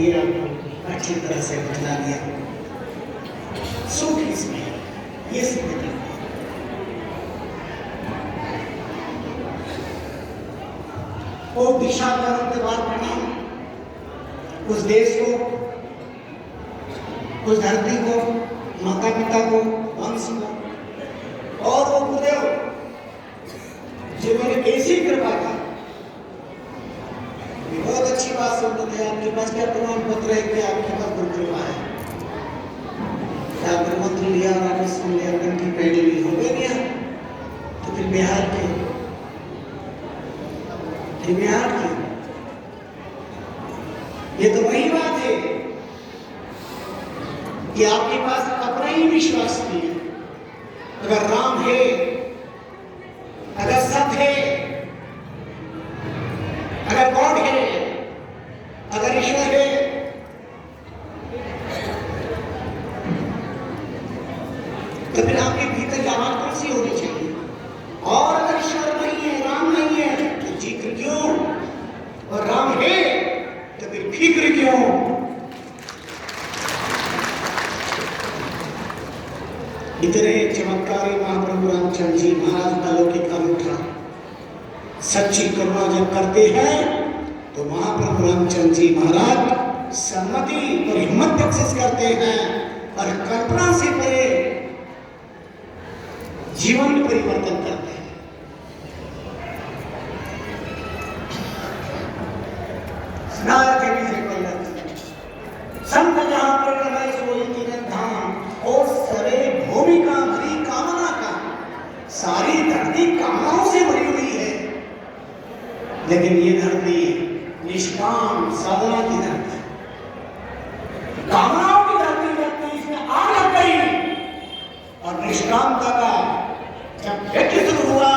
ये आपको अच्छी तरह से बतला दिया। सुख इसमें ये सिद्ध वो दिशा के बाद बना उस देश को, उस धरती को, माता पिता को, वंश को, और वो गुरुदेव जिन्होंने ऐसी कृपा की। बहुत अच्छी बात सुनते थे, आपके पास क्या प्रमाण पत्र है कि आपके पास गुरु कृपा है? आपने मंत्र लिया और आपने सुन लिया, उनकी पैरवी हो गया, तो फिर बिहार के ये तो वही बात है कि आपके पास अपना ही विश्वास नहीं है। अगर राम है, अगर सत्य है, अगर गॉड है, अगर ईश्वर है, तो फिर आपके भीतर आवाज कौन सी होनी चाहिए? और अगर ईश्वर नहीं है, राम नहीं है, तो जिक्र क्यों? और राम है तो फिर फिक्र क्यों? इतने चमत्कारी महाप्रभु रामचंद्र जी महाराज का लौकिक अनूठा सच्ची करुणा जब करते हैं तो महाप्रभु रामचंद्र जी महाराज सम्मति और हिम्मत बख्शिश करते हैं और कल्पना से परे जीवन में परिवर्तन करते हैं। संत जहां प्रकट है सोई तीरथ धाम और सरे भूमिका भरी कामना का, सारी धरती कामनाओं से भरी हुई है, लेकिन ये धरती निष्काम साधना की धरती, कामनाओं की धरती, इसमें आग लग गई। और निष्कामता का जब यज्ञ शुरू हुआ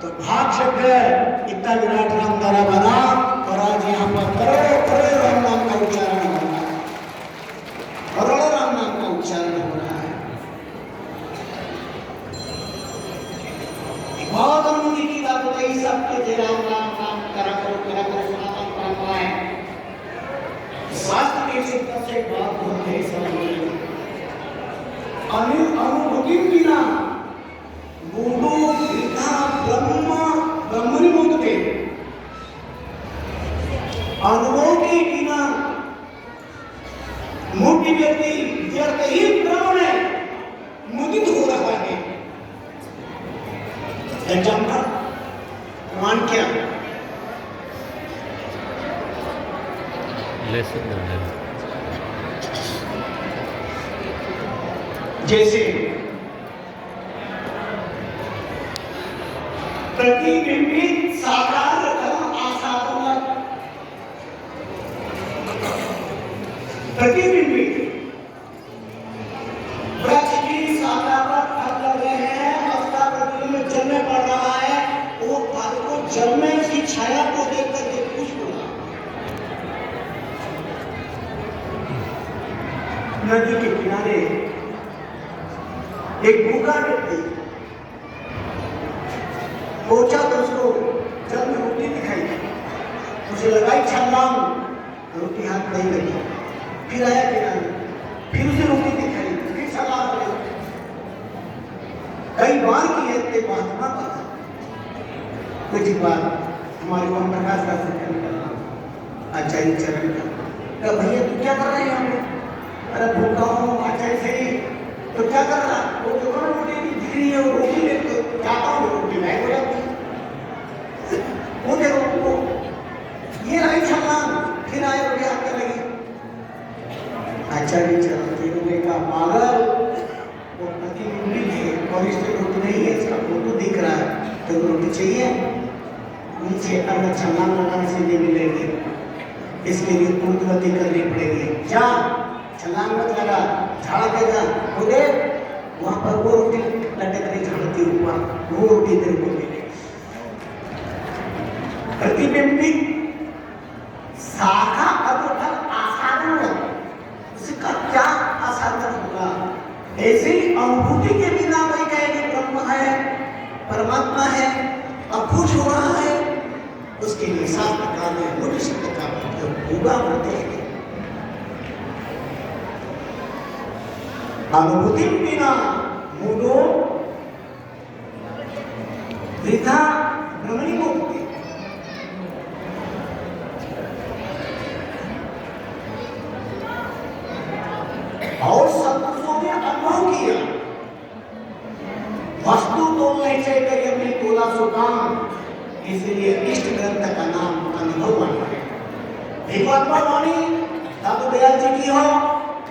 तो भाग छक गए, इतना विराट राम द्वारा बना और आज यहाँ पर करोड़ों राम नाम का उच्चारण हो रहा है, करोड़ों राम नाम का उच्चारण हो रहा है। बहुत अनुभूति की बात बताई, सबके दे राम राम राम करा करो सनातन परंपरा है। शास्त्र के शिक्षा से बात बहुत है, समझ अनुभूति बिना बूढ़ो वृद्धा ब्रह्मनि मुक्ते, अनुभव के बिना मोटी व्यक्ति व्यर्थ ही ब्रह्म में मुदित हो रहा है। एग्जाम्पल प्रमाण क्या? जैसे प्रतिबिंबित साकार धर्म आसाधन, प्रतिबिंबित वृक्ष की शाखा पर फल लग रहे हैं, उसका प्रतिबिंब जल में पड़ रहा है, वो फल को जल में उसकी छाया को देख करके खुश हो रहा। नदी के किनारे एक भूखा व्यक्ति पहुंचा तो उसको जल में रोटी दिखाई, उसे लगाई छलांग, रोटी हाथ नहीं लगी, फिर आया किनारे, फिर उसे रोटी दिखाई, फिर छलांग लगी, कई बार की है ते बात ना पता। कुछ बार हमारे वहां प्रकाश का संकल्प करना आचार्य चरण का, भैया तू क्या कर रहे हैं यहाँ पे? अरे भूखा हूँ आचार्य से, तो क्या कर रहा? वो जो रोटी दिख रही है, वो रोटी लेते जाता हूँ, रोटी नहीं हो जाती, वो देखो वो ये रही छलांग, फिर आए रोटी हाथ में लगी। आचार्य चरण का पागल, वो प्रतिबिंबित है और इसमें रोटी नहीं है, इसका फोटो दिख रहा है, तो रोटी चाहिए, नीचे अगर छलांग लगाने से नहीं मिलेगी, इसके लिए पूर्वगति करनी पड़ेगी। जा छलांग मत लगा, झाड़ देगा, हो गए वहां पर वो रोटी लटक रही झाड़ती ऊपर, वो रोटी तेरे को मिलेगी। प्रतिबिंबित शाखा अदुफल आसाधन, उसका क्या आसाधन होगा? ऐसे ही अनुभूति के बिना कोई कहेगा ब्रह्म है, परमात्मा है, अब कुछ हो रहा है, उसके लिए शास्त्र का में मुनि शब्द का प्रयोग होगा होते हैं। अनुभूति बिना मूडो वृथा भ्रमणी मुक्ति। और सत्पुरुषों ने अनुभव किया, वस्तु तोलने से करिए में तोला सुकाम, इसलिए इष्ट ग्रंथ का नाम अनुभव बना है। एक आत्मा वाणी दादू दयाल जी की हो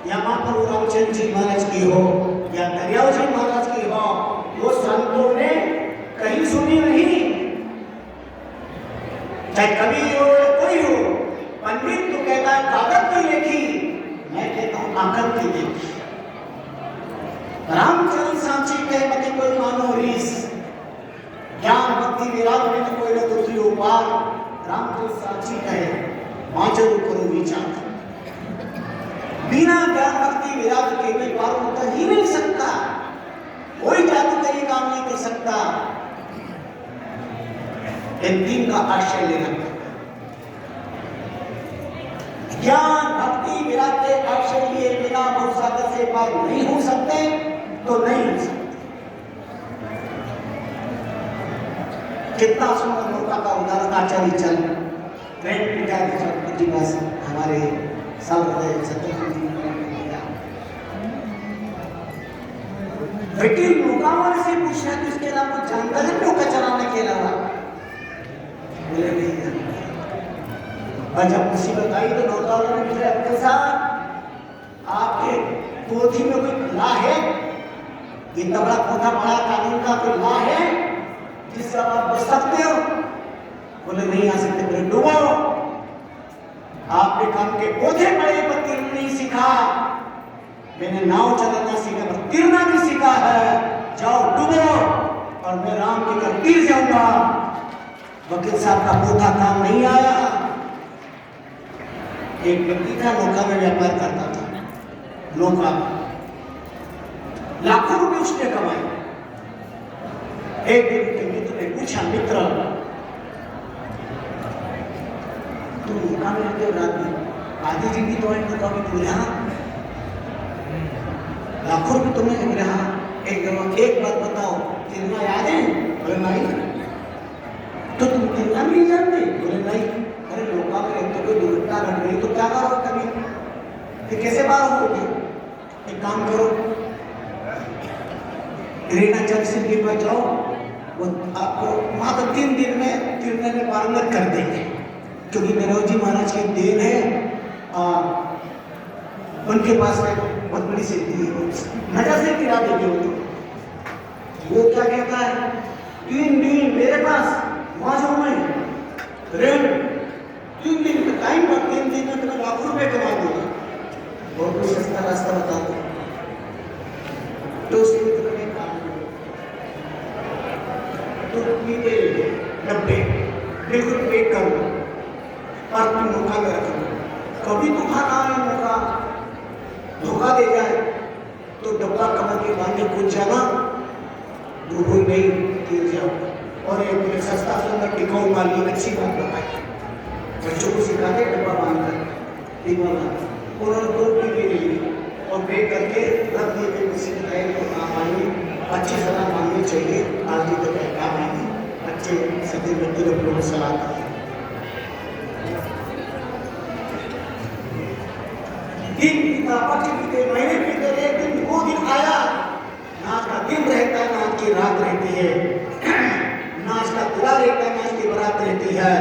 या महाप्रभु रामचंद्र जी महाराज की हो या दरियाव जी महाराज की हो, वो संतों ने कहीं सुनी नहीं। चाहे कवि हो कोई हो, पंडित तो कहता है कागज की लिखी, मैं कहता हूं आंखन की देखी। रामचंद्र सांची कहे मत कोई मानो रीस, ज्ञान भक्ति विराग में तो कोई न दुखी हो पार। रामचंद्र सांची कहे वाचो करो विचार, बिना ज्ञान भक्ति विराग के भी पार होता ही नहीं सकता। कोई जादू का ये काम नहीं कर सकता। इन तीन का आश्रय लेना, ज्ञान भक्ति विराग के आश्रय लिए बिना भवसागर से पार नहीं हो सकते तो नहीं हो सकते। कितना सुंदर मौका का उदाहरण आचार्य चल जी बस हमारे सत्यनारायण जी वकील नौका वाले से पूछा कि उसके अलावा जानता है नौका चलाने के अलावा? बोले नहीं। और जब मुसीबत आई तो नौका वाले ने पूछा अपने साथ आपके पोथी में कोई ला है? इतना बड़ा पोथा पढ़ा कानून का कोई ला है जिससे आप बच सकते हो? बोले नहीं आ सकते। बोले डूबो। आपने काम के पोथे पढ़े पर तीर नहीं सीखा, मैंने नाव चलाना सीखा पर तीरना भी सीखा है। जाओ डूबो और मैं राम की कर तीर जाऊंगा। वकील साहब का पोथा काम नहीं आया। एक व्यक्ति था नौका में व्यापार करता था, नौका लाखों रुपए उसने कमाए। एक दिन के मित्र ने पूछा, मित्र तुम नौका में रहते हो रात में, आधी जिंदगी तो नौका में तुम रहा, लाखों रुपए तुमने मिल रहा। एक बात बताओ, तिरना याद है? बोले नहीं। तो तुम तिरना नहीं जानते? बोले नहीं। अरे नौका में रहते कोई दुर्घटना घट गई तो क्या करो कभी, फिर कैसे बाहर होगे? एक काम करो, रेना जब सिंह के पास जाओ, वो आपको मात्र 3 दिन में तिरने में पारंगत कर देंगे, क्योंकि नरौजी जी महाराज की देन है। उनके पास बहुत बड़ी सिद्धि है, नजर से गिरा देंगे वो क्या कहता है, 3 दिन मेरे पास वहां जाऊं मैं रेल, 3 दिन का टाइम और 3 दिन में तुम्हें लाखों रुपए कमा दूंगा, बहुत कोई सस्ता रास्ता बता दो। तो उसके तो डब्बे बिल्कुल पैक कर लो और तुम मौका में रख लो। कभी तूफान आए, मौका धोखा दे जाए तो डब्बा कमर के बांधे कूद जाना, डूबो नहीं, गिर जाओ। और एक सस्ता सुंदर टिकाऊ वाली अच्छी बात बताई, बच्चों को सिखाते डब्बा बांधकर उन्होंने 2 पीढ़ी ले ली और पैक करके रख दिए। किसी ने तो काम आएंगे, अच्छी सलाह मांगनी चाहिए, आज भी तो काम आएंगे, अच्छे सभी व्यक्ति लोगों को सलाह करें। दिन बीता, पक्ष बीते, महीने बीते, एक दिन 2 दिन आया, नाच का दिन रहता है, नाच की रात रहती है, नाच का दूल्हा रहता है, नाच की बारात रहती है।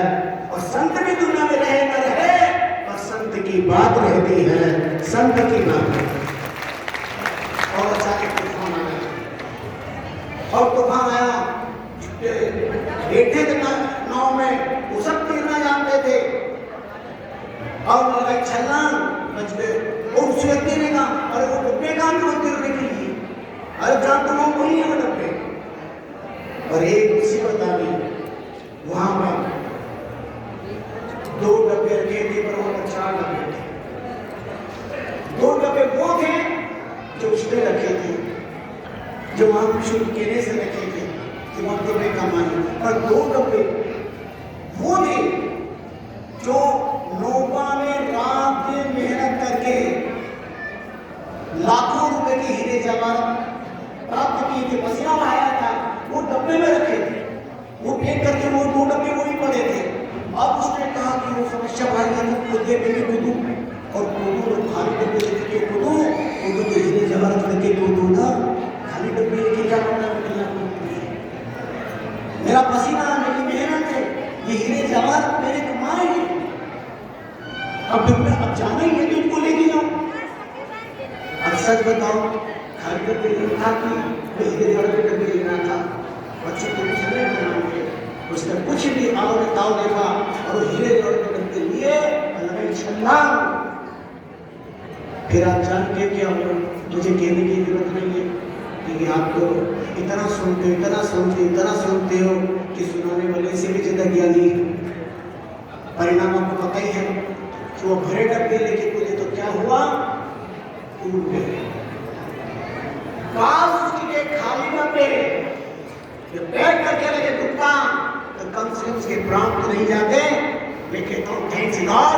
और संत भी दुनिया में रहे न रहे, और संत की बात रहती है, संत की बात। और अचानक तूफान आया, और तूफान आया, बैठे थे नाव में, वो सब तीरना जानते थे, और लगाई छलांग, बच गए। और उस व्यक्ति ने कहा, अरे वो डब्बे कहाँ पे तीरने के लिए, अरे जहाँ तो वहां वही है वो डब्बे। और एक मुसीबत आ गई, वहां पर 2 डब्बे रखे थे, पर वहां 4 डब्बे थे। 2 डब्बे वो थे जो उसने रखे थे, जो वहां शुरू केने से रखे थे कि वहां डब्बे कमाने, और 2 डब्बे वो थे जो नौका में रात दिन मेहनत करके लाखों रुपए की ये पसीना बहाया था, वो डब्बे में रखे थे, वो फेंक करके वो 2 डब्बे वही पड़े थे। अब उसने कहा कि वो समस्या भाई है, तो खुदे पे भी कूदू, और कूदू तो खाली डब्बे लेके कूदू, कूदू तो हीरे जवाहरात लेके कूदू ना, खाली डब्बे लेके क्या करना है? मेरा पसीना, मेरी मेहनत है, ये हीरे जवाहरात मेरे कमाए हैं। अब जाना ही है तो इनको लेके जाओ। अब सच बताओ, खाली डब्बे लेना था कि हीरे जवाहरात के डब्बे लेना था? बच्चों को कुछ नहीं बनाना है, उसने कुछ भी आओ ने ताव देखा और वो हीरे जवाहरात के डब्बे लिए लगे छलांग। फिर आप जानते क्या हो, मुझे कहने की जरूरत नहीं है क्योंकि आप तो इतना सुनते हो कि सुनाने वाले से भी ज्यादा ज्ञानी। परिणाम आपको पता ही है कि वो भरे डब्बे लेके कूदे तो क्या हुआ? टूट गए। काश उसके खाली डब्बे बैठ करके लगे दुखता तो कम से कम उसके प्राण तो नहीं जाते। मैं कहता हूँ थैंक्स गॉड,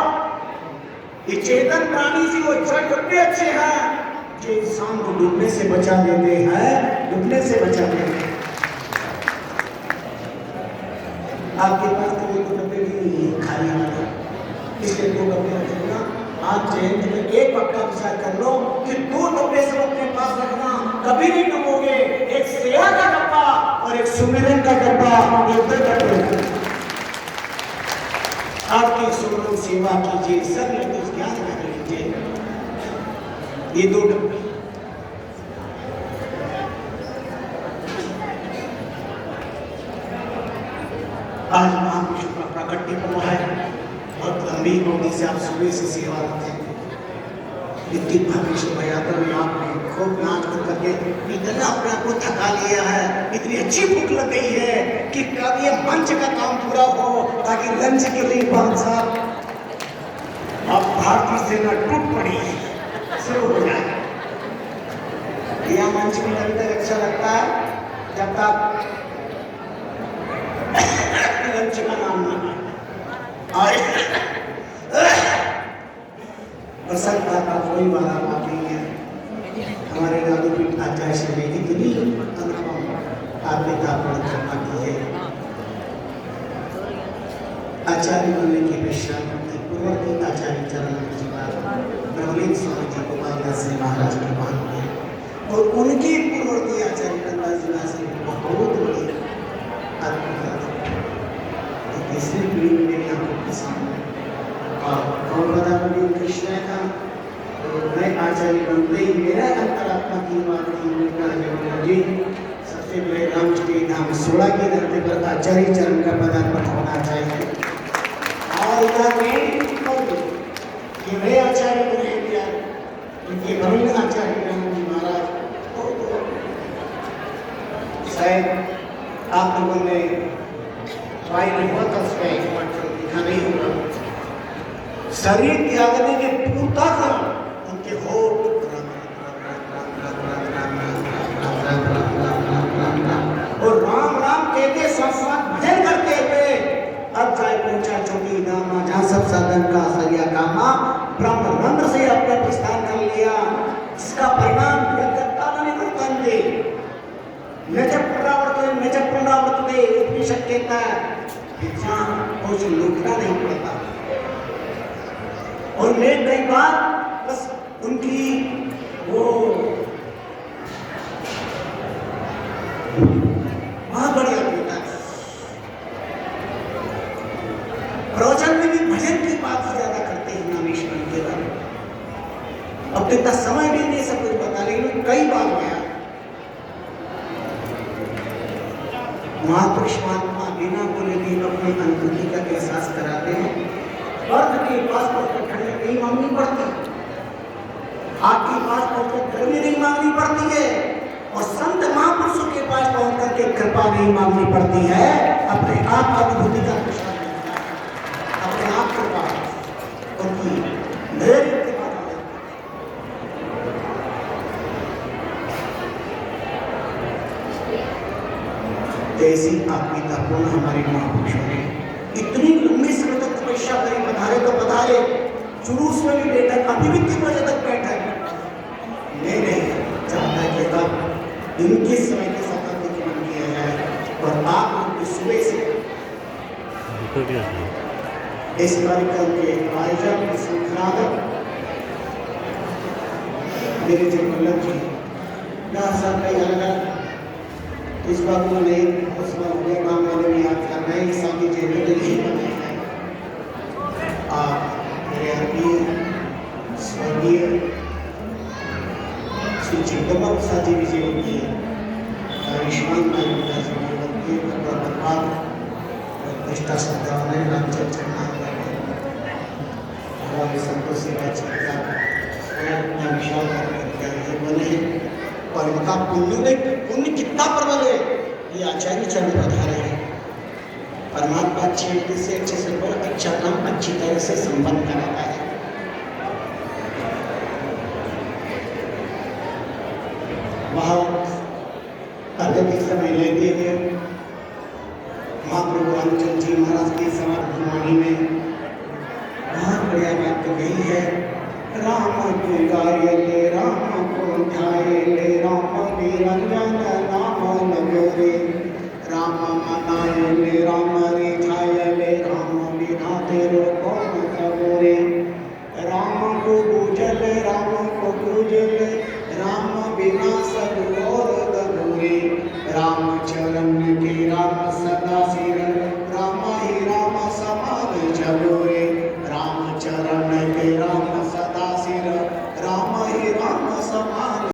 ये चेतन प्राणी से वो डब्बे अच्छे हैं जो इंसान को डूबने से बचा देते हैं, डूबने से बचा देते हैं। आपके पास तो वो 2 डब्बे भी नहीं है खाली वाले, इसलिए 2 डब्बे रखना। आज जयंती में एक पक्का विचार कर लो कि 2 डब्बे सब अपने पास रखना, कभी नहीं डूबोगे। एक सेवा का डब्बा और एक सुमिरन का डब्बा, ये 2 डब्बे। आपकी सुमिरन सेवा कीजिए, सब लोग ज्ञान रख लीजिए, ये 2 डब्बे। आज महापुरुष का प्राकट्य पर्व है, बहुत लंबी होगी से आप सुबह से सेवा करते हैं। इतनी भव्य शोभा यात्रा में आपने खूब नाच करके इतना अपने आप को थका लिया है, इतनी अच्छी भूख लग गई है कि कब ये मंच का काम पूरा हो ताकि लंच के लिए 5 साल अब भारतीय सेना टूट पड़ी शुरू हो जाए। यह मंच में अभी तक अच्छा लगता है जब तक लंच का नाम ना आए। बसंत का कोई वाला बात नहीं है। हमारे दादू पीठ आचार्य से इतनी अनुपम आपने दापण करना की है। आचार्य बनने की पेशा पूर्ववर्ती आचार्य चरण जी ब्रह्मलीन स्वामी जी गोपाल दास जी महाराज के मान में और उनकी पूर्ववर्ती आचार्य कन्दास जी बहुत बड़ी तीसरी पीढ़ी मेरी आंखों के सामने और बड़ा बड़ी कृष्ण का तो मैं आचार्य बनते ही मेरा अंतरात्मा की बात जी सबसे पहले रामचरित धाम 16 की धरती पर आचार्य चरण का पदार्पण होना चाहिए। और ये नए आचार्य बने क्या उनके वरुण आचार्य महाराज शायद आप लोगों ने दिखा नहीं होगा। शरीर त्यागने के पूर्ता कर उनके होठ और राम राम कहते साथ भजन करते हुए अब जाए पहुंचा चौकी धाम जहाँ सब साधन का सरिया कामा ब्रह्म रंध्र से अपने प्रस्थान कर लिया। इसका परिणाम उपनिषद कहता है कुछ लूटना नहीं पड़ता। और मैं कई बार बस उनकी वो बहुत बढ़िया बेटा प्रवचन में भी भजन की बात ज्यादा करते हैं नामेश्वर के बारे में। अब तो इतना समय भी नहीं सब कुछ बता, लेकिन कई बार गया महापुरुष महात्मा बिना बोले भी अपनी अनुभूति का एहसास कराते हैं। अर्थ के पास पहुंचकर खड़े नहीं मांगनी पड़ती, आपके पास पहुंचकर गर्मी नहीं मांगनी पड़ती है, और संत महापुरुषों के पास पहुंच करके कृपा नहीं मांगनी पड़ती है। अपने आप अनुभूति का प्रसाद मिलता है, अपने आप के पास उनकी धैर्य के बाद ऐसी आत्मीयतापूर्ण हमारे महापुरुषों ने इतनी लंबी समय तक तपस्या करी। पधारे तो पधारे, जुलूस में भी बैठक, अभी भी 3 बजे तक बैठक। मैं नहीं चाहता कि अब इनके समय के इस कार्यक्रम के आयोजक संचालक मेरे जी वल्लभ जी साहब का अलग इस बात को नहीं उस काम वाले में याद करना है साथी जी आप मेरे आत्मीय स्वर्गीय श्री चिंतमा प्रसाद जी विजय की आयुष्मान प्रतिष्ठा सत्यावन रामचंद्र संतोष सेवा विशाल बने और इनका पुण्य कितना प्रबल है ये आचार्य चरण पधारे हैं। परमात्मा अच्छे से अच्छे से अच्छा काम अच्छी तरह से संपन्न कराता है। बहुत अधिक समय लेते हुए महाप्रभु रामचंद्र जी महाराज की समाधि में बहुत बढ़िया बात तो गई है। राम को गाये ले राम को ध्याये ले राम निरंजन नाम लगोरे राम मनाये ले राम रिझाये ले राम बिना तेरो कौन सबोरे राम को पूजल राम को पूजल राम बिना सब और अधूरे राम चरण के राम सदा सिर राम ही राम समान जगोरे